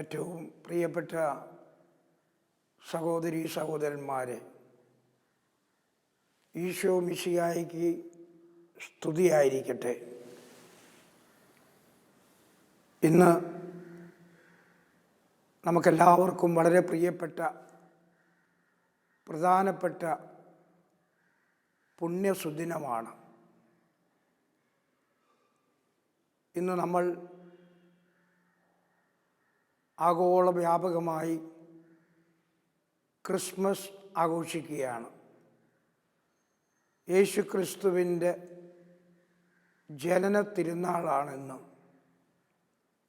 ഏറ്റവും പ്രിയപ്പെട്ട സഹോദരീ സഹോദരന്മാരെ, ഈശോ മിശിഹായ്ക്ക് സ്തുതിയായിരിക്കട്ടെ. ഇന്ന് നമുക്കെല്ലാവർക്കും വളരെ പ്രിയപ്പെട്ട പ്രധാനപ്പെട്ട പുണ്യസുദിനമാണ്. ഇന്ന് നമ്മൾ ആഗോള വ്യാപകമായി ക്രിസ്മസ് ആഘോഷിക്കുകയാണ്. യേശു ക്രിസ്തുവിൻ്റെ ജനന തിരുനാളാണിന്ന്.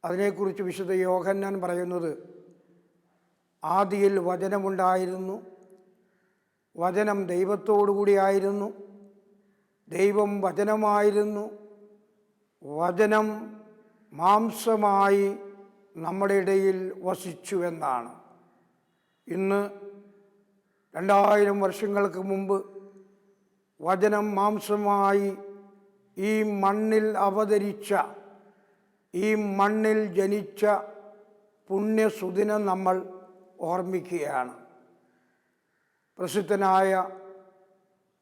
അതിനെക്കുറിച്ച് വിശുദ്ധ യോഹന്നാൻ പറയുന്നത്, ആദിയിൽ വചനമുണ്ടായിരുന്നു, വചനം ദൈവത്തോടുകൂടിയായിരുന്നു, ദൈവം വചനമായിരുന്നു, വചനം മാംസമായി നമ്മുടെ ഇടയിൽ വസിച്ചു എന്നാണ്. ഇന്ന് 2000 വർഷങ്ങൾക്ക് മുമ്പ് വചനം മാംസമായി ഈ മണ്ണിൽ അവതരിച്ച, ഈ മണ്ണിൽ ജനിച്ച പുണ്യസുദിനം നമ്മൾ ഓർമ്മിക്കുകയാണ്. പ്രസിദ്ധനായ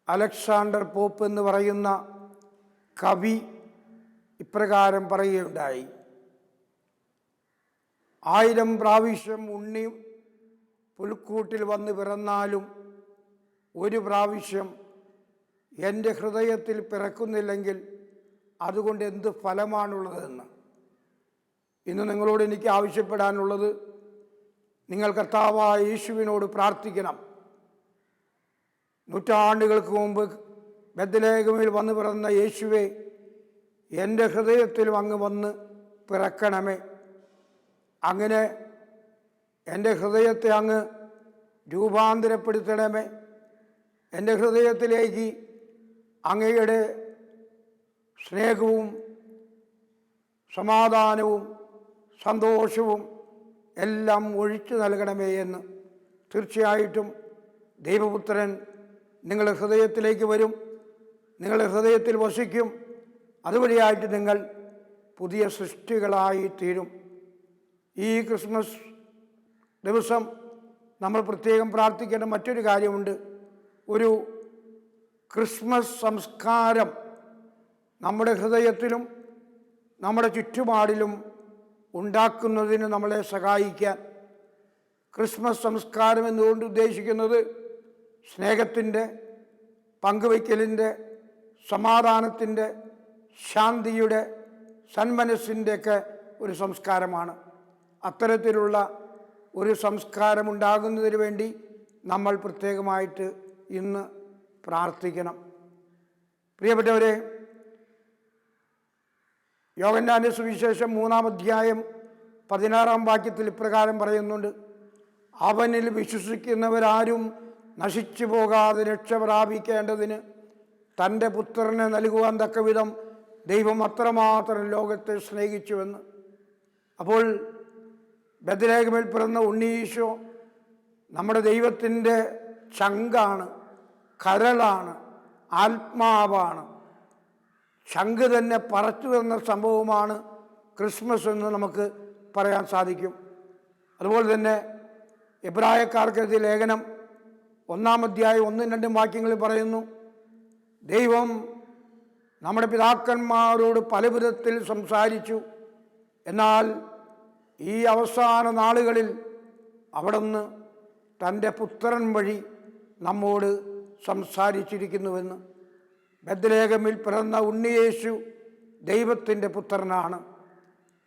അലക്സാണ്ടർ പോപ്പ് എന്ന് പറയുന്ന കവി ഇപ്രകാരം പറയുകയുണ്ടായി: 1000 പ്രാവശ്യം ഉണ്ണി പുൽക്കൂട്ടിൽ വന്ന് പിറന്നാലും ഒരു പ്രാവശ്യം എൻ്റെ ഹൃദയത്തിൽ പിറക്കുന്നില്ലെങ്കിൽ അതുകൊണ്ട് എന്ത് ഫലമാണുള്ളതെന്ന്. ഇന്ന് നിങ്ങളോട് എനിക്ക് ആവശ്യപ്പെടാനുള്ളത്, നിങ്ങൾ കർത്താവായ യേശുവിനോട് പ്രാർത്ഥിക്കണം. നൂറ്റാണ്ടുകൾക്ക് മുമ്പ് ബെത്ലഹേമിൽ വന്ന് പിറന്ന യേശുവേ, എൻ്റെ ഹൃദയത്തിലും അങ്ങ് വന്ന് പിറക്കണമേ. അങ്ങനെ എൻ്റെ ഹൃദയത്തെ അങ്ങ് രൂപാന്തരപ്പെടുത്തണമേ. എൻ്റെ ഹൃദയത്തിലേക്ക് അങ്ങയുടെ സ്നേഹവും സമാധാനവും സന്തോഷവും എല്ലാം ഒഴിച്ചു നൽകണമേ എന്ന്. തീർച്ചയായിട്ടും ദൈവപുത്രൻ നിങ്ങളുടെ ഹൃദയത്തിലേക്ക് വരും, നിങ്ങളുടെ ഹൃദയത്തിൽ വസിക്കും. അതുവഴിയായിട്ട് നിങ്ങൾ പുതിയ സൃഷ്ടികളായി തീരും. ഈ ക്രിസ്മസ് ദിവസം നമ്മൾ പ്രത്യേകം പ്രാർത്ഥിക്കേണ്ട മറ്റൊരു കാര്യമുണ്ട്. ഒരു ക്രിസ്മസ് സംസ്കാരം നമ്മുടെ ഹൃദയത്തിലും നമ്മുടെ ചുറ്റുപാടിലും ഉണ്ടാക്കുന്നതിന് നമ്മളെ സഹായിക്കാൻ. ക്രിസ്മസ് സംസ്കാരം എന്നുകൊണ്ട് ഉദ്ദേശിക്കുന്നത് സ്നേഹത്തിൻ്റെ, പങ്കുവയ്ക്കലിൻ്റെ, സമാധാനത്തിൻ്റെ, ശാന്തിയുടെ, സന്മനസ്സിൻ്റെയൊക്കെ ഒരു സംസ്കാരമാണ്. അത്തരത്തിലുള്ള ഒരു സംസ്കാരം ഉണ്ടാകുന്നതിന് വേണ്ടി നമ്മൾ പ്രത്യേകമായിട്ട് ഇന്ന് പ്രാർത്ഥിക്കണം. പ്രിയപ്പെട്ടവരെ, യോഹന്നാന്റെ സുവിശേഷം 3-ാം അധ്യായം 16-ാം വാക്യത്തിൽ ഇപ്രകാരം പറയുന്നുണ്ട്: അവനിൽ വിശ്വസിക്കുന്നവരാരും നശിച്ചു പോകാതെ രക്ഷ പ്രാപിക്കേണ്ടതിന് തൻ്റെ പുത്രനെ നൽകുവാൻ തക്കവിധം ദൈവം അത്രമാത്രം ലോകത്തെ സ്നേഹിച്ചുവെന്ന്. അപ്പോൾ ബെത്ലഹേമിൽ പിറന്ന ഉണ്ണീശോ നമ്മുടെ ദൈവത്തിൻ്റെ ചങ്കാണ്, കരളാണ്, ആത്മാവാണ്. ചങ്ക് തന്നെ പറച്ചു തന്ന സംഭവമാണ് ക്രിസ്മസ് എന്ന് നമുക്ക് പറയാൻ സാധിക്കും. അതുപോലെ തന്നെ എബ്രായക്കാർക്ക് ലേഖനം 1-ാം അധ്യായം 1-2 വാക്യങ്ങളിൽ പറയുന്നു, ദൈവം നമ്മുടെ പിതാക്കന്മാരോട് പല വിധത്തിൽ സംസാരിച്ചു, എന്നാൽ ഈ അവസാന നാളുകളിൽ അവിടുന്ന് തൻ്റെ പുത്രൻ വഴി നമ്മോട് സംസാരിച്ചിരിക്കുന്നുവെന്ന്. ബെത്ലഹേമിൽ പിറന്ന ഉണ്ണിയേശു ദൈവത്തിൻ്റെ പുത്രനാണ്,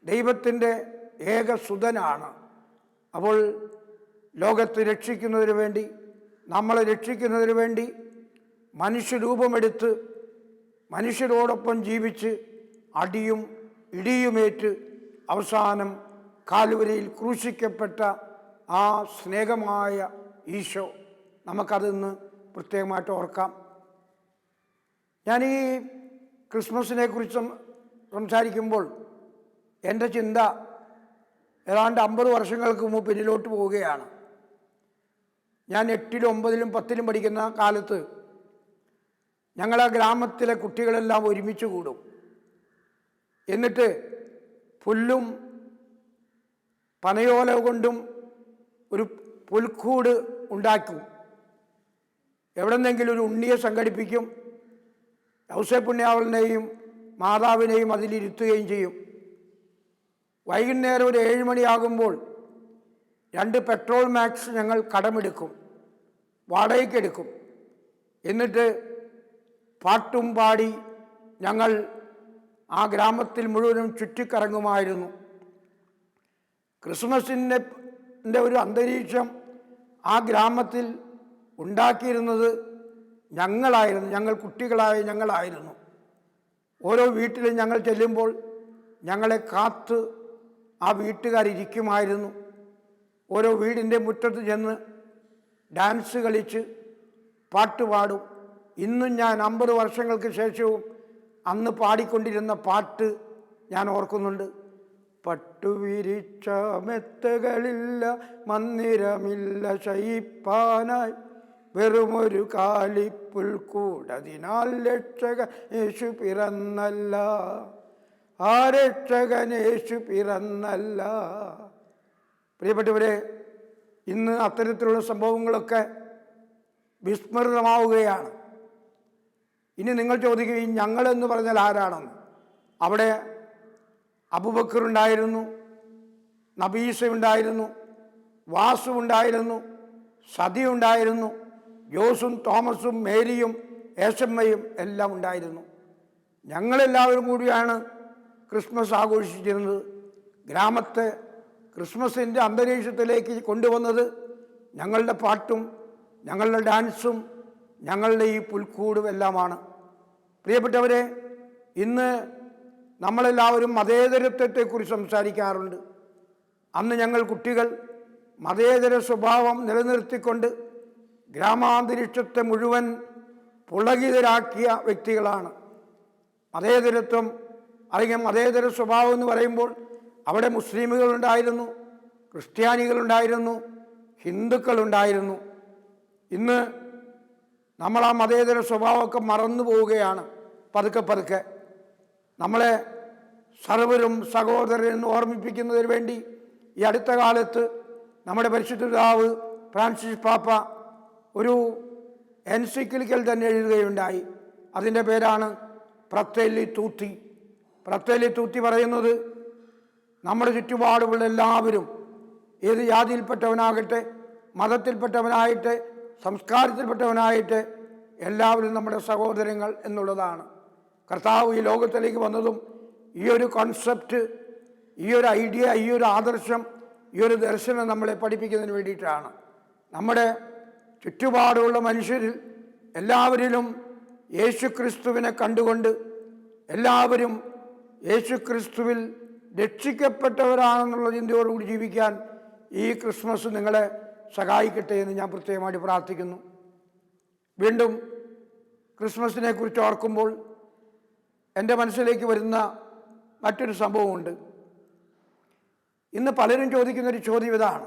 ദൈവത്തിൻ്റെ ഏകസുതനാണ്. അപ്പോൾ ലോകത്തെ രക്ഷിക്കുന്നതിന് വേണ്ടി, നമ്മളെ രക്ഷിക്കുന്നതിന് വേണ്ടി മനുഷ്യരൂപമെടുത്ത് മനുഷ്യരോടൊപ്പം ജീവിച്ച് അടിയും ഇടിയുമേറ്റ് അവസാനം കാൽവരിയിൽ ക്രൂശിക്കപ്പെട്ട ആ സ്നേഹമായ ഈശോ, നമുക്കതിന്ന് പ്രത്യേകമായിട്ട് ഓർക്കാം. ഞാൻ ഈ ക്രിസ്മസിനെ കുറിച്ച് സംസാരിക്കുമ്പോൾ എൻ്റെ ചിന്ത ഏതാണ്ട് 50 വർഷങ്ങൾക്ക് മുമ്പ് പിന്നിലോട്ട് പോവുകയാണ്. ഞാൻ 8-ലും 9-ലും 10-ലും പഠിക്കുന്ന കാലത്ത് ഞങ്ങളെ ഗ്രാമത്തിലെ കുട്ടികളെല്ലാം ഒരുമിച്ച് കൂടും. എന്നിട്ട് പുല്ലും പനയോല കൊണ്ടും ഒരു പുൽക്കൂട് ഉണ്ടാക്കും. എവിടെന്നെങ്കിലും ഒരു ഉണ്ണിയെ സംഘടിപ്പിക്കും. ഔസേപ്പുണ്യാവലിനെയും മാതാവിനെയും അതിലിരുത്തുകയും ചെയ്യും. വൈകുന്നേരം ഒരു 7 മണിയാകുമ്പോൾ 2 പെട്രോൾ മാക്സ് ഞങ്ങൾ കടമെടുക്കും, വാടകയ്ക്കെടുക്കും. എന്നിട്ട് പാട്ടും പാടി ഞങ്ങൾ ആ ഗ്രാമത്തിൽ മുഴുവനും ചുറ്റിക്കറങ്ങുമായിരുന്നു. ക്രിസ്മസിൻ്റെ ഒരു അന്തരീക്ഷം ആ ഗ്രാമത്തിൽ ഉണ്ടാക്കിയിരുന്നത് ഞങ്ങളായിരുന്നു, ഞങ്ങൾ കുട്ടികളായ ഞങ്ങളായിരുന്നു. ഓരോ വീട്ടിലും ഞങ്ങൾ ചെല്ലുമ്പോൾ ഞങ്ങളെ കാത്ത് ആ വീട്ടുകാരിരിക്കുമായിരുന്നു. ഓരോ വീടിൻ്റെ മുറ്റത്ത് ചെന്ന് ഡാൻസ് കളിച്ച് പാട്ടുപാടും. ഇന്നും ഞാൻ 50 വർഷങ്ങൾക്ക് ശേഷവും അന്ന് പാടിക്കൊണ്ടിരുന്ന പാട്ട് ഞാൻ ഓർക്കുന്നുണ്ട്. പട്ടുവിരിച്ച മെത്തകളില്ല, മന്ദിരമില്ല ശയിപ്പാനായി, വെറുമൊരു കാലിപ്പുൽക്കൂടതിനാൽ രക്ഷകൻ യേശു പിറന്നല്ല, ആ രക്ഷകൻ യേശു പിറന്നല്ല. പ്രിയപ്പെട്ടവരെ, ഇന്ന് അത്തരത്തിലുള്ള സംഭവങ്ങളൊക്കെ വിസ്മൃതമാവുകയാണ്. ഇനി നിങ്ങൾ ചോദിക്കും, ഈ ഞങ്ങളെന്ന് പറഞ്ഞാൽ ആരാണെന്ന്. അവിടെ അബൂബക്കർ ഉണ്ടായിരുന്നു, നബീസ ഉണ്ടായിരുന്നു, വാസു ഉണ്ടായിരുന്നു, സതി ഉണ്ടായിരുന്നു, ജോസും തോമസും മേരിയും ഏശമ്മയും എല്ലാം ഉണ്ടായിരുന്നു. ഞങ്ങളെല്ലാവരും കൂടിയാണ് ക്രിസ്മസ് ആഘോഷിച്ചിരുന്നത്. ഗ്രാമത്തെ ക്രിസ്മസിൻ്റെ അന്തരീക്ഷത്തിലേക്ക് കൊണ്ടുവന്നത് ഞങ്ങളുടെ പാട്ടും ഞങ്ങളുടെ ഡാൻസും ഞങ്ങളുടെ ഈ പുൽക്കൂടും എല്ലാമാണ്. പ്രിയപ്പെട്ടവരെ, ഇന്ന് നമ്മളെല്ലാവരും മതേതരത്വത്തെക്കുറിച്ച് സംസാരിക്കാറുണ്ട്. അന്ന് ഞങ്ങൾ കുട്ടികൾ മതേതര സ്വഭാവം നിലനിർത്തിക്കൊണ്ട് ഗ്രാമാന്തരീക്ഷത്തെ മുഴുവൻ പുളകിതരാക്കിയ വ്യക്തികളാണ്. മതേതരത്വം അല്ലെങ്കിൽ മതേതര സ്വഭാവം എന്ന് പറയുമ്പോൾ അവിടെ മുസ്ലിമുകളുണ്ടായിരുന്നു, ക്രിസ്ത്യാനികളുണ്ടായിരുന്നു, ഹിന്ദുക്കളുണ്ടായിരുന്നു. ഇന്ന് നമ്മൾ ആ മതേതര സ്വഭാവമൊക്കെ മറന്നു പോവുകയാണ്. പതുക്കെ പതുക്കെ നമ്മളെ സർവരും സഹോദരരെന്ന് ഓർമ്മിപ്പിക്കുന്നതിന് വേണ്ടി ഈ അടുത്ത കാലത്ത് നമ്മുടെ പരിശുദ്ധ പിതാവ് ഫ്രാൻസിസ് പാപ്പ ഒരു എൻസിക്ലിക്കൽ തന്നെ എഴുതുകയുണ്ടായി. അതിൻ്റെ പേരാണ് ഫ്രatelli tutti. ഫ്രatelli tutti പറയുന്നത് നമ്മുടെ ചുറ്റുപാടുമുള്ള എല്ലാവരും, ഏത് ജാതിയിൽപ്പെട്ടവനാകട്ടെ, മതത്തിൽപ്പെട്ടവനായിട്ട്, സംസ്കാരത്തിൽപ്പെട്ടവനായിട്ട്, എല്ലാവരും നമ്മുടെ സഹോദരങ്ങൾ എന്നുള്ളതാണ്. കർത്താവ് ഈ ലോകത്തിലേക്ക് വന്നതും ഈ ഒരു കോൺസെപ്റ്റ്, ഈ ഒരു ഐഡിയ, ഈ ഒരു ആദർശം, ഈ ഒരു ദർശനം നമ്മളെ പഠിപ്പിക്കുന്നതിന് വേണ്ടിയിട്ടാണ്. നമ്മുടെ ചുറ്റുപാടുള്ള മനുഷ്യരിൽ എല്ലാവരിലും യേശുക്രിസ്തുവിനെ കണ്ടുകൊണ്ട് എല്ലാവരും യേശുക്രിസ്തുവിൽ രക്ഷിക്കപ്പെട്ടവരാണെന്നുള്ള ചിന്തയോടുകൂടി ജീവിക്കാൻ ഈ ക്രിസ്മസ് നിങ്ങളെ സഹായിക്കട്ടെ എന്ന് ഞാൻ പ്രത്യേകമായിട്ട് പ്രാർത്ഥിക്കുന്നു. വീണ്ടും ക്രിസ്മസിനെ കുറിച്ച് ഓർക്കുമ്പോൾ എൻ്റെ മനസ്സിലേക്ക് വരുന്ന മറ്റൊരു സംഭവമുണ്ട്. ഇന്ന് പലരും ചോദിക്കുന്നൊരു ചോദ്യം ഇതാണ്: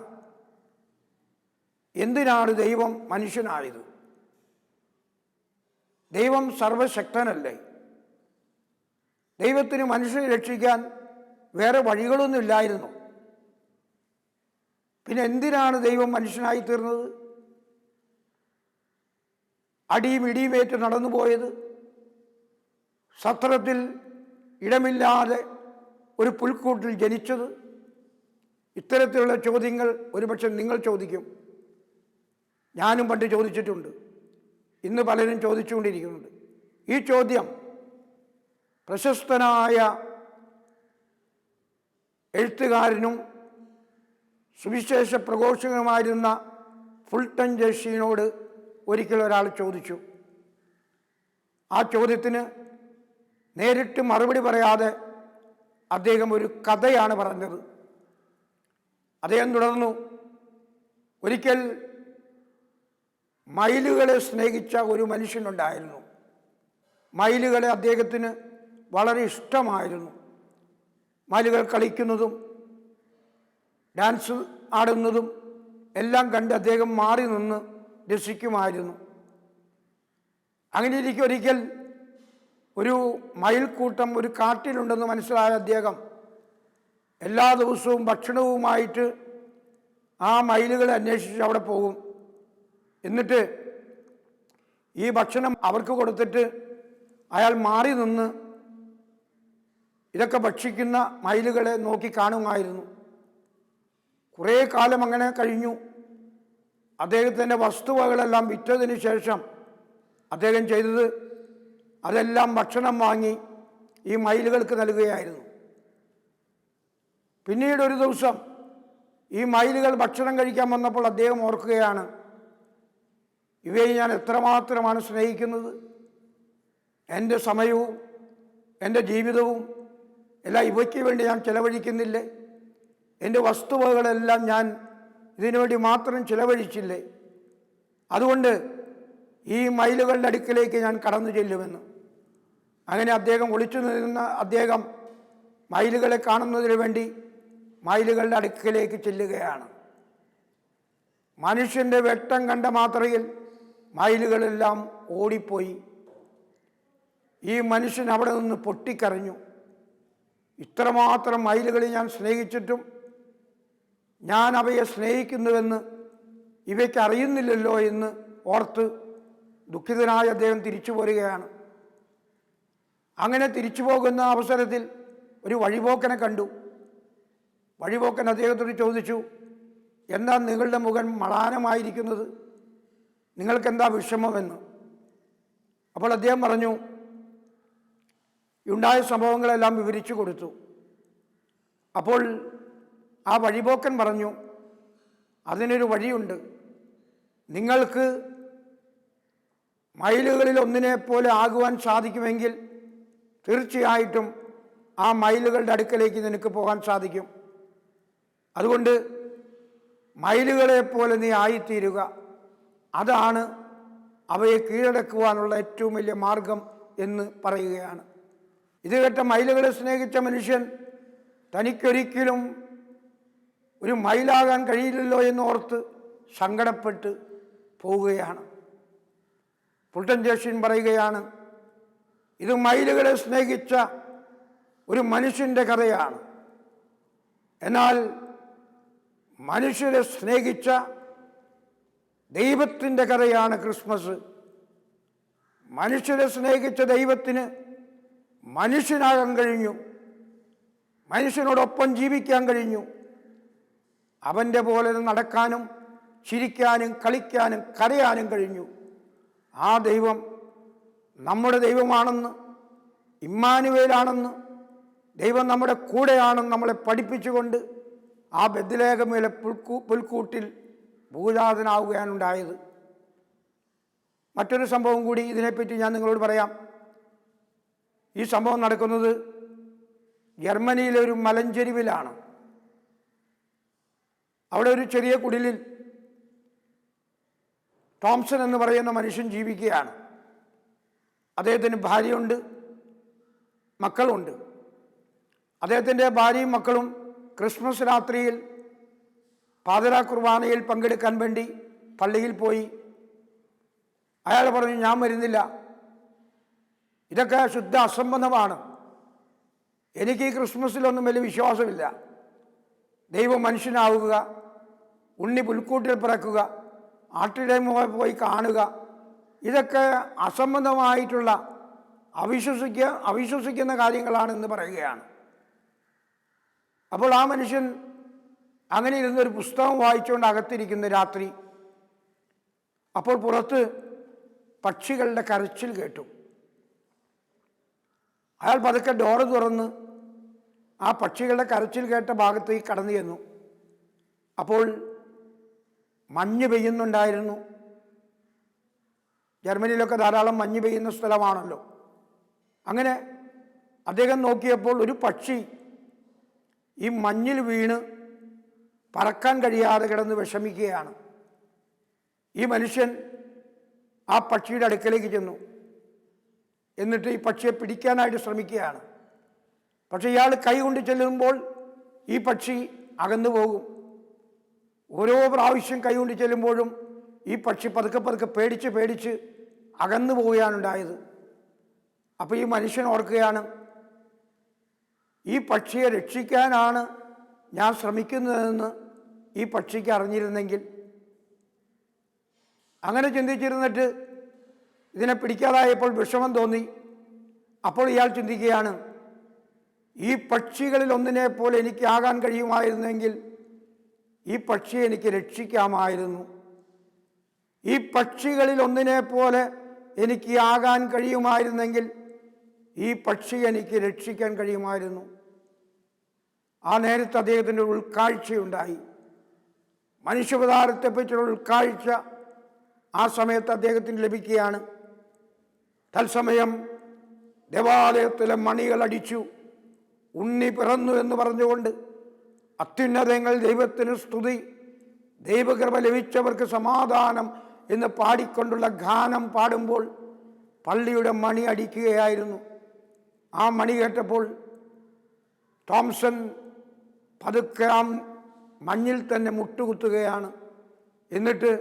എന്തിനാണ് ദൈവം മനുഷ്യനായത്? ദൈവം സർവശക്തനല്ലേ? ദൈവത്തിന് മനുഷ്യനെ രക്ഷിക്കാൻ വേറെ വഴികളൊന്നും ഇല്ലായിരുന്നു. പിന്നെ എന്തിനാണ് ദൈവം മനുഷ്യനായി തീർന്നത്? അടിയും ഇടിയുമേറ്റ് നടന്നു പോയത്, സത്രത്തിൽ ഇടമില്ലാതെ ഒരു പുൽക്കൂട്ടിൽ ജനിച്ചത്, ഇത്തരത്തിലുള്ള ചോദ്യങ്ങൾ ഒരുപക്ഷെ നിങ്ങൾ ചോദിക്കും. ഞാനും പണ്ട് ചോദിച്ചിട്ടുണ്ട്, ഇന്ന് പലരും ചോദിച്ചുകൊണ്ടിരിക്കുന്നുണ്ട്. ഈ ചോദ്യം പ്രശസ്തനായ എഴുത്തുകാരനും സുവിശേഷ പ്രഘോഷകനുമായിരുന്ന ഫുൾട്ടൻ ജെർഷിനോട് ഒരിക്കൽ ഒരാൾ ചോദിച്ചു. ആ ചോദ്യത്തിന് നേരിട്ട് മറുപടി പറയാതെ അദ്ദേഹം ഒരു കഥയാണ് പറഞ്ഞത്. അദ്ദേഹം തുടർന്നു, ഒരിക്കൽ മയിലുകളെ സ്നേഹിച്ച ഒരു മനുഷ്യനുണ്ടായിരുന്നു. മയിലുകളെ അദ്ദേഹത്തിന് വളരെ ഇഷ്ടമായിരുന്നു. മയിലുകൾ കളിക്കുന്നതും ഡാൻസ് ആടുന്നതും എല്ലാം കണ്ട് അദ്ദേഹം മാറി നിന്ന് രസിക്കുമായിരുന്നു. അങ്ങനെ ഇരിക്കെ ഒരിക്കൽ ഒരു മയിൽക്കൂട്ടം ഒരു കാട്ടിലുണ്ടെന്ന് മനസ്സിലായ അദ്ദേഹം എല്ലാ ദിവസവും ഭക്ഷണവുമായിട്ട് ആ മയിലുകളെ അന്വേഷിച്ച് അവിടെ പോകും. എന്നിട്ട് ഈ ഭക്ഷണം അവർക്ക് കൊടുത്തിട്ട് അയാൾ മാറി നിന്ന് ഇതൊക്കെ ഭക്ഷിക്കുന്ന മയിലുകളെ നോക്കി കാണുമായിരുന്നു. കുറേ കാലം അങ്ങനെ കഴിഞ്ഞു. അദ്ദേഹത്തിൻ്റെ വസ്തുവകളെല്ലാം വിറ്റതിന് ശേഷം അദ്ദേഹം ചെയ്തത് അതെല്ലാം ഭക്ഷണം വാങ്ങി ഈ മയിലുകൾക്ക് നൽകുകയായിരുന്നു. പിന്നീട് ഒരു ദിവസം ഈ മയിലുകൾ ഭക്ഷണം കഴിക്കാൻ വന്നപ്പോൾ അദ്ദേഹം ഓർക്കുകയാണ്, ഇവയെ ഞാൻ എത്രമാത്രമാണ് സ്നേഹിക്കുന്നത്. എൻ്റെ സമയവും എൻ്റെ ജീവിതവും എല്ലാം ഇവയ്ക്ക് വേണ്ടി ഞാൻ ചിലവഴിക്കുന്നില്ലേ? എൻ്റെ വസ്തുവകളെല്ലാം ഞാൻ ഇതിനുവേണ്ടി മാത്രം ചിലവഴിച്ചില്ലേ? അതുകൊണ്ട് ഈ മയിലുകളുടെ അടുക്കിലേക്ക് ഞാൻ കടന്നു ചെല്ലുമെന്ന്. അങ്ങനെ അദ്ദേഹം ഒളിച്ചു നിന്ന അദ്ദേഹം മയിലുകളെ കാണുന്നതിന് വേണ്ടി മയിലുകളുടെ അടുക്കിലേക്ക് ചെല്ലുകയാണ്. മനുഷ്യൻ്റെ വെട്ടം കണ്ട മാത്രയിൽ മയിലുകളെല്ലാം ഓടിപ്പോയി. ഈ മനുഷ്യൻ അവിടെ നിന്ന് പൊട്ടിക്കരഞ്ഞു. ഇത്രമാത്രം മയിലുകളെ ഞാൻ സ്നേഹിച്ചിട്ടും ഞാൻ അവയെ സ്നേഹിക്കുന്നുവെന്ന് ഇവയ്ക്ക് അറിയുന്നില്ലല്ലോ എന്ന് ഓർത്ത് ദുഃഖിതനായ അദ്ദേഹം തിരിച്ചു പോരുകയാണ്. അങ്ങനെ തിരിച്ചു പോകുന്ന അവസരത്തിൽ ഒരു വഴിപോക്കനെ കണ്ടു. വഴിപോക്കൻ അദ്ദേഹത്തോട് ചോദിച്ചു, എന്താ നിങ്ങളുടെ മുഖം മളാനമായിരിക്കുന്നത്? നിങ്ങൾക്കെന്താ വിഷമമെന്ന്. അപ്പോൾ അദ്ദേഹം പറഞ്ഞു, ഉണ്ടായ സംഭവങ്ങളെല്ലാം വിവരിച്ചു കൊടുത്തു. അപ്പോൾ ആ വഴിപോക്കൻ പറഞ്ഞു, അതിനൊരു വഴിയുണ്ട്. നിങ്ങൾക്ക് മയിലുകളിൽ ഒന്നിനെ പോലെ ആകുവാൻ സാധിക്കുമെങ്കിൽ തീർച്ചയായിട്ടും ആ മയിലുകളുടെ അടുക്കലേക്ക് നിനക്ക് പോകാൻ സാധിക്കും. അതുകൊണ്ട് മയിലുകളെപ്പോലെ നീ ആയിത്തീരുക. അതാണ് അവയെ കീഴടക്കുവാനുള്ള ഏറ്റവും വലിയ മാർഗം എന്ന് പറയുകയാണ്. ഇത് കേട്ട മയിലുകളെ സ്നേഹിച്ച മനുഷ്യൻ തനിക്കൊരിക്കലും ഒരു മയിലാകാൻ കഴിയില്ലല്ലോ എന്നോർത്ത് സങ്കടപ്പെട്ട് പോവുകയാണ്. ഫുൾട്ടൻ ജേഷ്യൻ പറയുകയാണ്, ഇത് മയിലുകളെ സ്നേഹിച്ച ഒരു മനുഷ്യൻ്റെ കഥയാണ്. എന്നാൽ മനുഷ്യരെ സ്നേഹിച്ച ദൈവത്തിൻ്റെ കഥയാണ് ക്രിസ്മസ്. മനുഷ്യരെ സ്നേഹിച്ച ദൈവത്തിന് മനുഷ്യനാകാൻ കഴിഞ്ഞു, മനുഷ്യനോടൊപ്പം ജീവിക്കാൻ കഴിഞ്ഞു, അവൻ്റെ പോലെ നടക്കാനും ചിരിക്കാനും കളിക്കാനും കരയാനും കഴിഞ്ഞു. ആ ദൈവം നമ്മുടെ ദൈവമാണെന്ന്, ഇമ്മാനുവേലാണെന്ന്, ദൈവം നമ്മുടെ കൂടെയാണെന്ന് നമ്മളെ പഠിപ്പിച്ചുകൊണ്ട് ആ ബെത്ലഹേമിലെ പുൽക്കൂട്ടിൽ ഭൂജാതനാവുകയാണ് ഉണ്ടായത്. മറ്റൊരു സംഭവം കൂടി ഇതിനെപ്പറ്റി ഞാൻ നിങ്ങളോട് പറയാം. ഈ സംഭവം നടക്കുന്നത് ജർമ്മനിയിലെ ഒരു മലഞ്ചെരിവിലാണ്. അവിടെ ഒരു ചെറിയ കുടിലിൽ ടോംസൺ എന്ന് പറയുന്ന മനുഷ്യൻ ജീവിക്കുകയാണ്. അദ്ദേഹത്തിന് ഭാര്യയുണ്ട്, മക്കളുണ്ട്. അദ്ദേഹത്തിൻ്റെ ഭാര്യയും മക്കളും ക്രിസ്മസ് രാത്രിയിൽ പാതിരാ കുർബാനയിൽ പങ്കെടുക്കാൻ വേണ്ടി പള്ളിയിൽ പോയി. അയാൾ പറഞ്ഞു, ഞാൻ വരുന്നില്ല, ഇതൊക്കെ ശുദ്ധ അസംബന്ധമാണ്, എനിക്ക് ഈ ക്രിസ്മസിലൊന്നും വലിയ വിശ്വാസമില്ല. ദൈവം മനുഷ്യനാവുക, ഉണ്ണി പുൽക്കൂട്ടിൽ പിറക്കുക, ആട്ടിടെ പോയി കാണുക, ഇതൊക്കെ അസംബന്ധമായിട്ടുള്ള അവിശ്വസിക്കുന്ന കാര്യങ്ങളാണെന്ന് പറയുകയാണ്. അപ്പോൾ ആ മനുഷ്യൻ അങ്ങനെ ഇരുന്നൊരു പുസ്തകം വായിച്ചുകൊണ്ട് അകത്തിരിക്കുന്ന രാത്രി, അപ്പോൾ പുറത്ത് പക്ഷികളുടെ കരച്ചിൽ കേട്ടു. അയാൾ പതുക്കെ ഡോറ് തുറന്ന് ആ പക്ഷികളുടെ കരച്ചിൽ കേട്ട ഭാഗത്തേക്ക് കടന്നു ചെന്നു. അപ്പോൾ മഞ്ഞ് പെയ്യുന്നുണ്ടായിരുന്നു. ജർമ്മനിയിലൊക്കെ ധാരാളം മഞ്ഞ് പെയ്യുന്ന സ്ഥലമാണല്ലോ. അങ്ങനെ അദ്ദേഹം നോക്കിയപ്പോൾ ഒരു പക്ഷി ഈ മഞ്ഞിൽ വീണ് പറക്കാൻ കഴിയാതെ കിടന്ന് വിഷമിക്കുകയാണ്. ഈ മനുഷ്യൻ ആ പക്ഷിയുടെ അടുക്കലേക്ക് ചെന്നു. എന്നിട്ട് ഈ പക്ഷിയെ പിടിക്കാനായിട്ട് ശ്രമിക്കുകയാണ്. പക്ഷെ ഇയാൾ കൈ കൊണ്ട് ചെല്ലുമ്പോൾ ഈ പക്ഷി അകന്നു പോകും. ഓരോ പ്രാവശ്യം കൈ കൊണ്ട് ചെല്ലുമ്പോഴും ഈ പക്ഷി പതുക്കെ പതുക്കെ പേടിച്ച് അകന്നു പോവുകയാണുണ്ടായത്. അപ്പോൾ ഈ മനുഷ്യൻ ഓർക്കുകയാണ്, ഈ പക്ഷിയെ രക്ഷിക്കാനാണ് ഞാൻ ശ്രമിക്കുന്നതെന്ന് ഈ പക്ഷിക്ക് അറിഞ്ഞിരുന്നെങ്കിൽ. അങ്ങനെ ചിന്തിച്ചിരുന്നിട്ട് ഇതിനെ പിടിക്കാതായപ്പോൾ വിഷമം തോന്നി. അപ്പോൾ ഇയാൾ ചിന്തിക്കുകയാണ്, ഈ പക്ഷികളിൽ ഒന്നിനെ പോലെ എനിക്കാകാൻ കഴിയുമായിരുന്നെങ്കിൽ ഈ പക്ഷിയെ എനിക്ക് രക്ഷിക്കാമായിരുന്നു. ഈ പക്ഷികളിൽ ഒന്നിനെ പോലെ എനിക്ക് ആകാൻ കഴിയുമായിരുന്നെങ്കിൽ ഈ പക്ഷി എനിക്ക് രക്ഷിക്കാൻ കഴിയുമായിരുന്നു. ആ നേരത്ത് അദ്ദേഹത്തിൻ്റെ ഉൾക്കാഴ്ചയുണ്ടായി. മനുഷ്യപദാർത്ഥത്തെപ്പറ്റിയുള്ള ഉൾക്കാഴ്ച ആ സമയത്ത് അദ്ദേഹത്തിന് ലഭിക്കുകയാണ്. തത്സമയം ദേവാലയത്തിലെ മണികൾ അടിച്ചു. ഉണ്ണി പിറന്നു എന്ന് പറഞ്ഞുകൊണ്ട് അത്യുന്നതങ്ങൾ ദൈവത്തിന് സ്തുതി, ദൈവകൃപ ലഭിച്ചവർക്ക് സമാധാനം എന്ന് പാടിക്കൊണ്ടുള്ള ഗാനം പാടുമ്പോൾ പള്ളിയുടെ മണി അടിക്കുകയായിരുന്നു. ആ മണി കേട്ടപ്പോൾ തോംസൺ പതുക്കെ ആ മഞ്ഞിൽ തന്നെ മുട്ടുകുത്തുകയാണ്. എന്നിട്ട്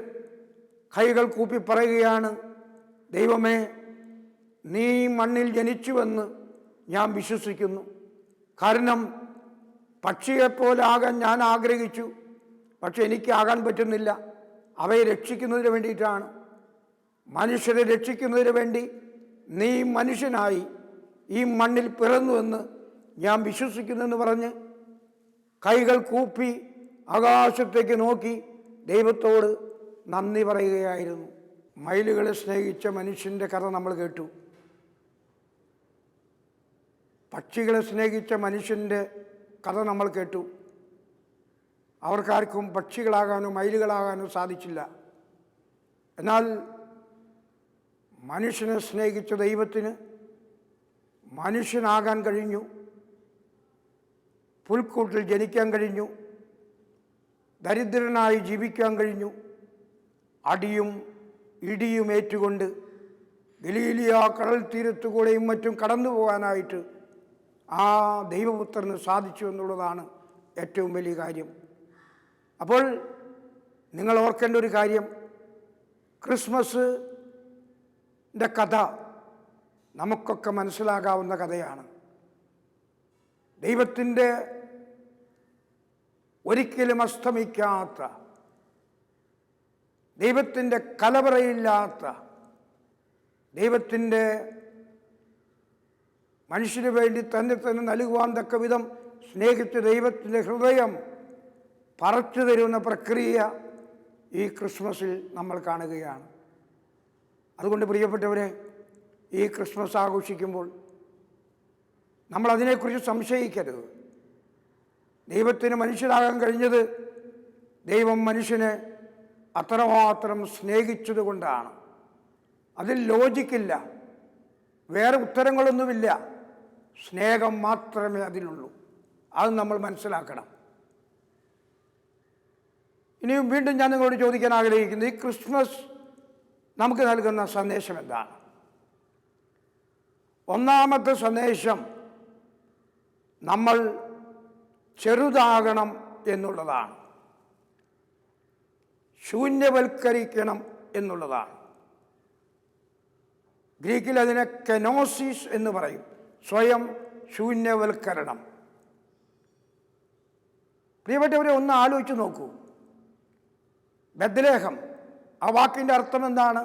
കൈകൾ കൂപ്പി പറയുകയാണ്, ദൈവമേ, നീ മണ്ണിൽ ജനിച്ചുവെന്ന് ഞാൻ വിശ്വസിക്കുന്നു. കാരണം പക്ഷിയെപ്പോലെ ആകാൻ ഞാൻ ആഗ്രഹിച്ചു, പക്ഷെ എനിക്കാകാൻ പറ്റുന്നില്ല. അവയെ രക്ഷിക്കുന്നതിന് വേണ്ടിയിട്ടാണ്, മനുഷ്യരെ രക്ഷിക്കുന്നതിന് വേണ്ടി നീ മനുഷ്യനായി ഈ മണ്ണിൽ പിറന്നുവെന്ന് ഞാൻ വിശ്വസിക്കുന്നെന്ന് പറഞ്ഞ് കൈകൾ കൂപ്പി ആകാശത്തേക്ക് നോക്കി ദൈവത്തോട് നന്ദി പറയുകയായിരുന്നു. മയിലുകളെ സ്നേഹിച്ച മനുഷ്യൻ്റെ കഥ നമ്മൾ കേട്ടു. പക്ഷികളെ സ്നേഹിച്ച മനുഷ്യൻ്റെ കഥ നമ്മൾ കേട്ടു. അവർക്കാർക്കും പക്ഷികളാകാനോ മയിലുകളാകാനോ സാധിച്ചില്ല. എന്നാൽ മനുഷ്യനെ സ്നേഹിച്ച ദൈവത്തിന് മനുഷ്യനാകാൻ കഴിഞ്ഞു, പുൽക്കൂട്ടിൽ ജനിക്കാൻ കഴിഞ്ഞു, ദരിദ്രനായി ജീവിക്കാൻ കഴിഞ്ഞു. അടിയും ഇടിയും ഏറ്റുകൊണ്ട് ഗലീലിയ കടൽ തീരത്തുകൂടെയും മറ്റും കടന്നു പോകാനായിട്ട് ആ ദൈവപുത്രന് സാധിച്ചു എന്നുള്ളതാണ് ഏറ്റവും വലിയ കാര്യം. അപ്പോൾ നിങ്ങൾ ഓർക്കേണ്ട ഒരു കാര്യം, ക്രിസ്മസിൻ്റെ കഥ നമുക്കൊക്കെ മനസ്സിലാകാവുന്ന കഥയാണ്. ദൈവത്തിൻ്റെ ഒരിക്കലും അസ്തമിക്കാത്ത, ദൈവത്തിൻ്റെ കലവറയില്ലാത്ത, ദൈവത്തിൻ്റെ മനുഷ്യന് വേണ്ടി തന്നെ നൽകുവാൻ തക്ക വിധം സ്നേഹിച്ച ദൈവത്തിൻ്റെ ഹൃദയം പറച്ചു തരുന്ന പ്രക്രിയ ഈ ക്രിസ്മസിൽ നമ്മൾ കാണുകയാണ്. അതുകൊണ്ട് പ്രിയപ്പെട്ടവരെ, ഈ ക്രിസ്മസ് ആഘോഷിക്കുമ്പോൾ നമ്മൾ അതിനെക്കുറിച്ച് സംശയിക്കരുത്. ദൈവത്തിന് മനുഷ്യനാകാൻ കഴിഞ്ഞത് ദൈവം മനുഷ്യനെ അത്രമാത്രം സ്നേഹിച്ചത് കൊണ്ടാണ്. അതിൽ ലോജിക്കില്ല, വേറെ ഉത്തരങ്ങളൊന്നുമില്ല, സ്നേഹം മാത്രമേ അതിലുള്ളൂ. അത് നമ്മൾ മനസ്സിലാക്കണം. ഇനിയും വീണ്ടും ഞാൻ നിങ്ങളോട് ചോദിക്കാൻ ആഗ്രഹിക്കുന്നത്, ഈ ക്രിസ്മസ് നമുക്ക് നൽകുന്ന സന്ദേശം എന്താണ്? ഒന്നാമത്തെ സന്ദേശം, നമ്മൾ ചെറുതാകണം എന്നുള്ളതാണ്, ശൂന്യവൽക്കരിക്കണം എന്നുള്ളതാണ്. ഗ്രീക്കിൽ അതിനെ കെനോസിസ് എന്ന് പറയും, സ്വയം ശൂന്യവൽക്കരണം. പ്രിയപ്പെട്ടവരെ, ഒന്ന് ആലോചിച്ച് നോക്കൂ. ബെത്ലഹേം, ആ വാക്കിൻ്റെ അർത്ഥം എന്താണ്?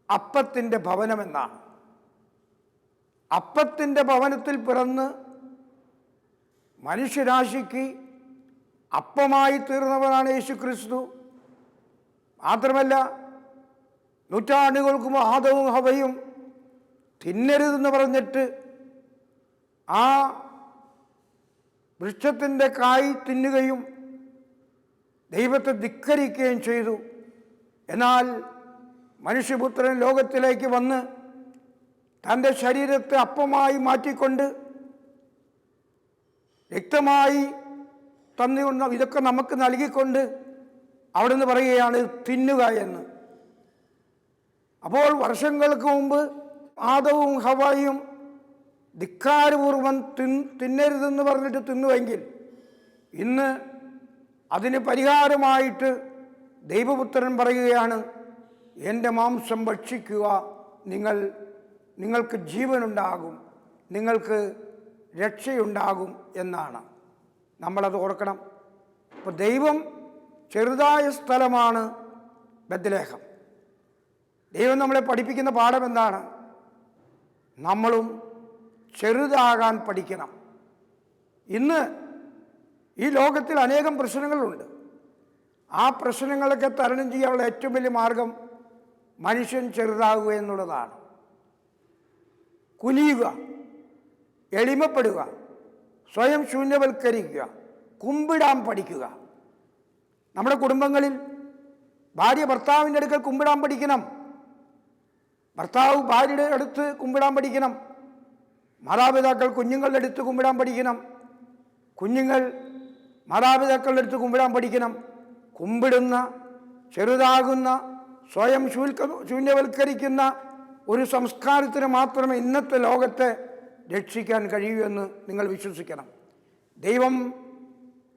അപ്പത്തിൻ്റെ ഭവനം എന്നാണ്. അപ്പത്തിൻ്റെ ഭവനത്തിൽ പിറന്ന് മനുഷ്യരാശിക്ക് അപ്പമായി തീർന്നവനാണ് യേശു ക്രിസ്തു. മാത്രമല്ല, നൂറ്റാണ്ടുകൾക്ക് മുമ്പ് ആദവും ഹവയും തിന്നരുതെന്ന് പറഞ്ഞിട്ട് ആ വൃക്ഷത്തിൻ്റെ കായ് തിന്നുകയും ദൈവത്തെ ധിക്കരിക്കുകയും ചെയ്തു. എന്നാൽ മനുഷ്യപുത്രൻ ലോകത്തിലേക്ക് വന്ന് തൻ്റെ ശരീരത്തെ അപ്പമായി മാറ്റിക്കൊണ്ട് രക്തമായി തന്നുകൊണ്ട് ഇതൊക്കെ നമുക്ക് നൽകിക്കൊണ്ട് അവിടെ നിന്ന് പറയുകയാണ് തിന്നുക എന്ന്. അപ്പോൾ വർഷങ്ങൾക്ക് മുമ്പ് ആദവും ഹവയും ധിക്കാരപൂർവം തിന്നരുതെന്ന് പറഞ്ഞിട്ട് തിന്നുവെങ്കിൽ ഇന്ന് അതിന് പരിഹാരമായിട്ട് ദൈവപുത്രൻ പറയുകയാണ്, എൻ്റെ മാംസം ഭക്ഷിക്കുക, നിങ്ങൾക്ക് ജീവനുണ്ടാകും, നിങ്ങൾക്ക് രക്ഷയുണ്ടാകും എന്നാണ്. നമ്മളത് ഓർക്കണം. അപ്പോൾ ദൈവം ചെറുതായ സ്ഥലമാണ് ബത്ലഹേം. ദൈവം നമ്മളെ പഠിപ്പിക്കുന്ന പാഠം എന്താണ്? നമ്മളും ചെറുതാകാൻ പഠിക്കണം. ഇന്ന് ഈ ലോകത്തിൽ അനേകം പ്രശ്നങ്ങളുണ്ട്. ആ പ്രശ്നങ്ങളൊക്കെ തരണം ചെയ്യാനുള്ള ഏറ്റവും വലിയ മാർഗം മനുഷ്യൻ ചെറുതാകുക എന്നുള്ളതാണ്. കുനിയുക, എളിമപ്പെടുക, സ്വയം ശൂന്യവൽക്കരിക്കുക, കുമ്പിടാൻ പഠിക്കുക. നമ്മുടെ കുടുംബങ്ങളിൽ ഭാര്യ ഭർത്താവിൻ്റെ അടുക്കൽ കുമ്പിടാൻ പഠിക്കണം. ഭർത്താവ് ഭാര്യയുടെ അടുത്ത് കുമ്പിടാൻ പഠിക്കണം. മാതാപിതാക്കൾ കുഞ്ഞുങ്ങളുടെ അടുത്ത് കുമ്പിടാൻ പഠിക്കണം. കുഞ്ഞുങ്ങൾ മാതാപിതാക്കളുടെ അടുത്ത് കുമ്പിടാൻ പഠിക്കണം. കുമ്പിടുന്ന, ചെറുതാകുന്ന, സ്വയം ശൂന്യവൽക്കരിക്കുന്ന ഒരു സംസ്കാരത്തിന് മാത്രമേ ഇന്നത്തെ ലോകത്തെ രക്ഷിക്കാൻ കഴിയൂ എന്ന് നിങ്ങൾ വിശ്വസിക്കണം. ദൈവം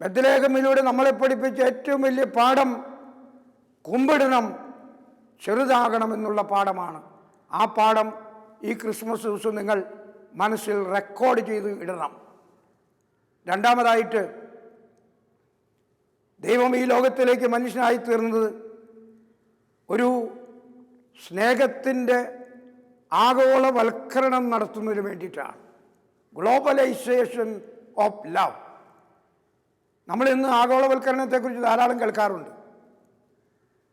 ബത്ലഹേമിലൂടെ നമ്മളെ പഠിപ്പിച്ച ഏറ്റവും വലിയ പാഠം കുമ്പിടണം, ചെറുതാകണം എന്നുള്ള പാഠമാണ്. ആ പാഠം ഈ ക്രിസ്മസ് ദിവസം നിങ്ങൾ മനസ്സിൽ റെക്കോർഡ് ചെയ്ത് ഇടണം. രണ്ടാമതായിട്ട്, ദൈവം ഈ ലോകത്തിലേക്ക് മനുഷ്യനായി തീർന്നത് ഒരു സ്നേഹത്തിൻ്റെ ആഗോളവൽക്കരണം നടത്തുന്നതിന് വേണ്ടിയിട്ടാണ്. Globalisation of love. നമ്മളിന്ന് ആഗോളവൽക്കരണത്തെക്കുറിച്ച് ധാരാളം കേൾക്കാറുണ്ട്.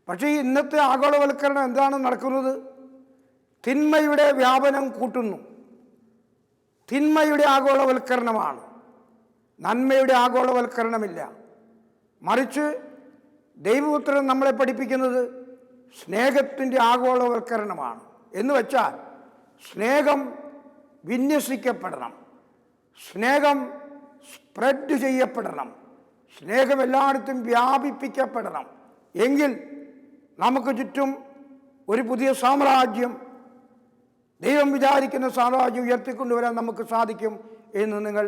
പക്ഷേ ഇന്നത്തെ ആഗോളവൽക്കരണം എന്താണ് നടക്കുന്നത്? തിന്മയുടെ വ്യാപനം കൂട്ടുന്നു. തിന്മയുടെ ആഗോളവൽക്കരണമാണ്, നന്മയുടെ ആഗോളവൽക്കരണമില്ല. മറിച്ച് ദൈവപുത്രൻ നമ്മളെ പഠിപ്പിക്കുന്നത് സ്നേഹത്തിൻ്റെ ആഗോളവൽക്കരണമാണ്. എന്ന് വെച്ചാൽ സ്നേഹം വിന്യസിക്കപ്പെടണം, സ്നേഹം സ്പ്രെഡ് ചെയ്യപ്പെടണം, സ്നേഹം എല്ലായിടത്തും വ്യാപിപ്പിക്കപ്പെടണം. എങ്കിൽ നമുക്ക് ചുറ്റും ഒരു പുതിയ സാമ്രാജ്യം, ദൈവം വിചാരിക്കുന്ന സാമ്രാജ്യം ഉയർത്തിക്കൊണ്ടുവരാൻ നമുക്ക് സാധിക്കും എന്ന് നിങ്ങൾ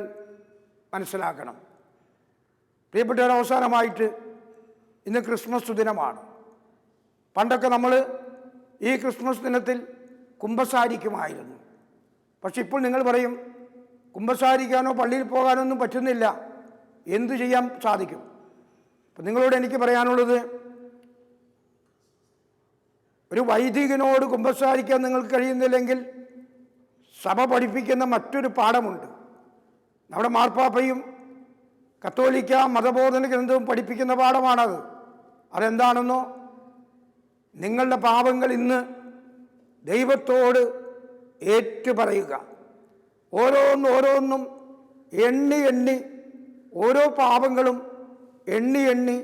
മനസ്സിലാക്കണം. പ്രിയപ്പെട്ടവർ, അവസാനമായിട്ട് ഇന്ന് ക്രിസ്മസ് ദിനമാണ്. പണ്ടൊക്കെ നമ്മൾ ഈ ക്രിസ്മസ് ദിനത്തിൽ കുമ്പസാരിക്കുമായിരുന്നു. പക്ഷെ ഇപ്പോൾ നിങ്ങൾ പറയും, കുമ്പസാരിക്കാനോ പള്ളിയിൽ പോകാനോ ഒന്നും പറ്റുന്നില്ല, എന്തു ചെയ്യാൻ സാധിക്കും? അപ്പം നിങ്ങളോട് എനിക്ക് പറയാനുള്ളത്, ഒരു വൈദികനോട് കുമ്പസാരിക്കാൻ നിങ്ങൾക്ക് കഴിയുന്നില്ലെങ്കിൽ സഭ പഠിപ്പിക്കുന്ന മറ്റൊരു പാഠമുണ്ട്. നമ്മുടെ മാർപ്പാപ്പയും കത്തോലിക്ക മതബോധന ഗ്രന്ഥവും പഠിപ്പിക്കുന്ന പാഠമാണത്. അതെന്താണെന്നോ, നിങ്ങളുടെ പാപങ്ങൾ ഇന്ന് ദൈവത്തോട് ഏറ്റുപറയുക. ഓരോന്നും എണ്ണി എണ്ണി, ഓരോ പാപങ്ങളും എണ്ണി എണ്ണി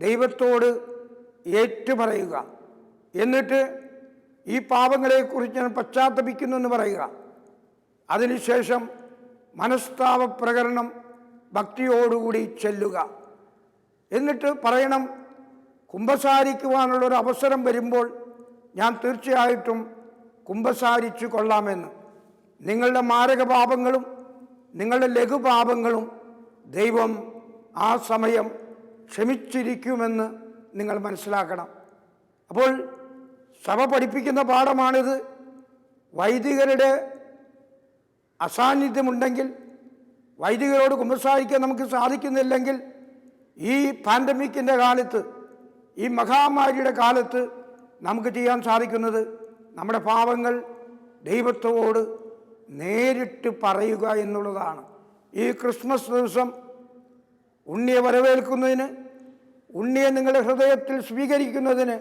ദൈവത്തോട് ഏറ്റുപറയുക. എന്നിട്ട് ഈ പാപങ്ങളെക്കുറിച്ച് ഞാൻ പശ്ചാത്തപിക്കുന്നു എന്ന് പറയുക. അതിനുശേഷം മനസ്താപ പ്രകരണം ഭക്തിയോടുകൂടി ചെല്ലുക. എന്നിട്ട് പറയണം, കുമ്പസാരിക്കുവാനുള്ളൊരു അവസരം വരുമ്പോൾ ഞാൻ തീർച്ചയായിട്ടും കുമ്പസാരിച്ചു കൊള്ളാമെന്ന്. നിങ്ങളുടെ മാരകപാപങ്ങളും നിങ്ങളുടെ ലഘുപാപങ്ങളും ദൈവം ആ സമയം ക്ഷമിച്ചിരിക്കുമെന്ന് നിങ്ങൾ മനസ്സിലാക്കണം. അപ്പോൾ സഭ പഠിപ്പിക്കുന്ന പാഠമാണിത്. വൈദികരുടെ അസാന്നിധ്യമുണ്ടെങ്കിൽ, വൈദികരോട് കുമ്പസാരിക്കാൻ നമുക്ക് സാധിക്കുന്നില്ലെങ്കിൽ, ഈ പാൻഡമിക്കിൻ്റെ കാലത്ത്, ഈ മഹാമാരിയുടെ കാലത്ത് നമുക്ക് ചെയ്യാൻ സാധിക്കുന്നത് നമ്മുടെ പാപങ്ങൾ ദൈവത്തോട് നേരിട്ട് പറയുക എന്നുള്ളതാണ്. ഈ ക്രിസ്മസ് ദിവസം ഉണ്ണിയെ വരവേൽക്കുന്നതിന്, ഉണ്ണിയെ നിങ്ങളുടെ ഹൃദയത്തിൽ സ്വീകരിക്കുന്നതിന്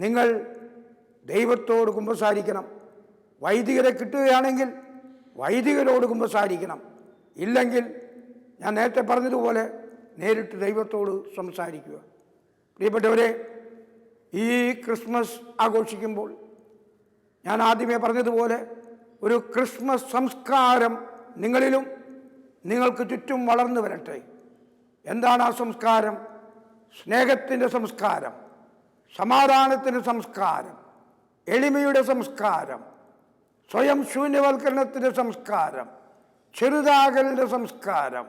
നിങ്ങൾ ദൈവത്തോട് കുമ്പസാരിക്കണം. വൈദികരെ കിട്ടുകയാണെങ്കിൽ വൈദികരോട് കുമ്പസാരിക്കണം. ഇല്ലെങ്കിൽ ഞാൻ നേരത്തെ പറഞ്ഞതുപോലെ നേരിട്ട് ദൈവത്തോട് സംസാരിക്കുക. പ്രിയപ്പെട്ടവരെ, ഈ ക്രിസ്മസ് ആഘോഷിക്കുമ്പോൾ ഞാൻ ആദ്യമേ പറഞ്ഞതുപോലെ ഒരു ക്രിസ്മസ് സംസ്കാരം നിങ്ങളിലും നിങ്ങൾക്ക് ചുറ്റും വളർന്നു വരട്ടെ. എന്താണ് ആ സംസ്കാരം? സ്നേഹത്തിൻ്റെ സംസ്കാരം, സമാധാനത്തിൻ്റെ സംസ്കാരം, എളിമയുടെ സംസ്കാരം, സ്വയം ശൂന്യവൽക്കരണത്തിൻ്റെ സംസ്കാരം, ചെറുതാകലിൻ്റെ സംസ്കാരം,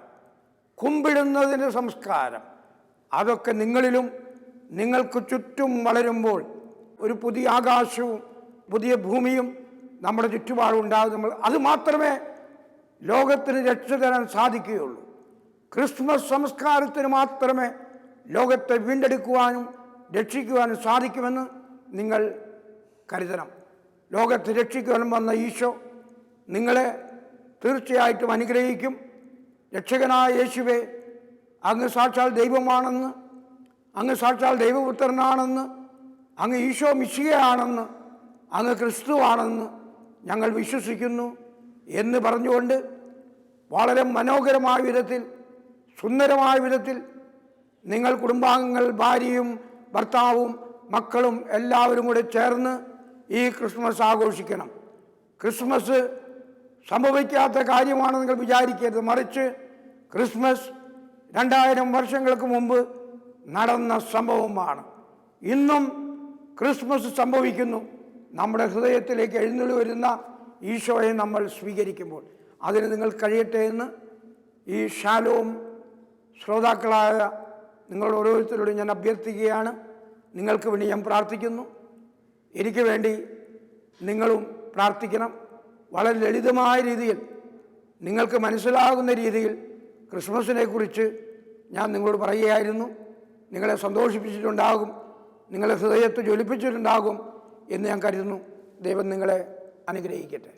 കുമ്പിടുന്നതിൻ്റെ സംസ്കാരം. അതൊക്കെ നിങ്ങളിലും നിങ്ങൾക്ക് ചുറ്റും വളരുമ്പോൾ ഒരു പുതിയ ആകാശവും പുതിയ ഭൂമിയും നമ്മുടെ ചുറ്റുപാടും ഉണ്ടാകും. അത് മാത്രമേ ലോകത്തിന് രക്ഷ തരാൻ സാധിക്കുകയുള്ളൂ. ക്രിസ്മസ് സംസ്കാരത്തിന് മാത്രമേ ലോകത്തെ വീണ്ടെടുക്കുവാനും രക്ഷിക്കുവാനും സാധിക്കുമെന്ന് നിങ്ങൾ കരുതണം. ലോകത്തെ രക്ഷിക്കുവാൻ വന്ന ഈശോ നിങ്ങളെ തീർച്ചയായിട്ടും അനുഗ്രഹിക്കും. രക്ഷകനായ യേശുവേ, അങ്ങ് സാക്ഷാൽ ദൈവമാണെന്ന്, അങ്ങ് സാക്ഷാൽ ദൈവപുത്രനാണെന്ന്, അങ്ങ് ഈശോ മിശിഹയാണെന്ന്, അങ്ങ് ക്രിസ്തുവാണെന്ന് ഞങ്ങൾ വിശ്വസിക്കുന്നു എന്ന് പറഞ്ഞുകൊണ്ട് വളരെ മനോഹരമായ വിധത്തിൽ, സുന്ദരമായ വിധത്തിൽ നിങ്ങൾ കുടുംബാംഗങ്ങൾ, ഭാര്യയും ഭർത്താവും മക്കളും എല്ലാവരും കൂടെ ചേർന്ന് ഈ ക്രിസ്മസ് ആഘോഷിക്കണം. ക്രിസ്മസ് സംഭവിക്കാത്ത കാര്യമാണ് നിങ്ങൾ വിചാരിക്കരുത്. മറിച്ച് ക്രിസ്മസ് 2000 വർഷങ്ങൾക്ക് മുമ്പ് നടന്ന സംഭവമാണ്. ഇന്നും ക്രിസ്മസ് സംഭവിക്കുന്നു. നമ്മുടെ ഹൃദയത്തിലേക്ക് എഴുന്നള്ളി വരുന്ന ഈശോയെ നമ്മൾ സ്വീകരിക്കുമ്പോൾ അതിന് നിങ്ങൾ കഴിയട്ടെ എന്ന് ഈ ഷാലോം ശ്രോതാക്കളായ നിങ്ങൾ ഓരോരുത്തരോടും ഞാൻ അഭ്യർത്ഥിക്കുകയാണ്. നിങ്ങൾക്ക് വേണ്ടി ഞാൻ പ്രാർത്ഥിക്കുന്നു. എനിക്ക് വേണ്ടി നിങ്ങളും പ്രാർത്ഥിക്കണം. വളരെ ലളിതമായ രീതിയിൽ, നിങ്ങൾക്ക് മനസ്സിലാകുന്ന രീതിയിൽ ക്രിസ്മസിനെ കുറിച്ച് ഞാൻ നിങ്ങളോട് പറയുകയായിരുന്നു. നിങ്ങളെ സന്തോഷിപ്പിച്ചിട്ടുണ്ടാകും, നിങ്ങളെ ഹൃദയത്തെ ജ്വലിപ്പിച്ചിട്ടുണ്ടാകും എന്ന് ഞാൻ കരുതുന്നു. ദൈവം നിങ്ങളെ അനുഗ്രഹിക്കട്ടെ.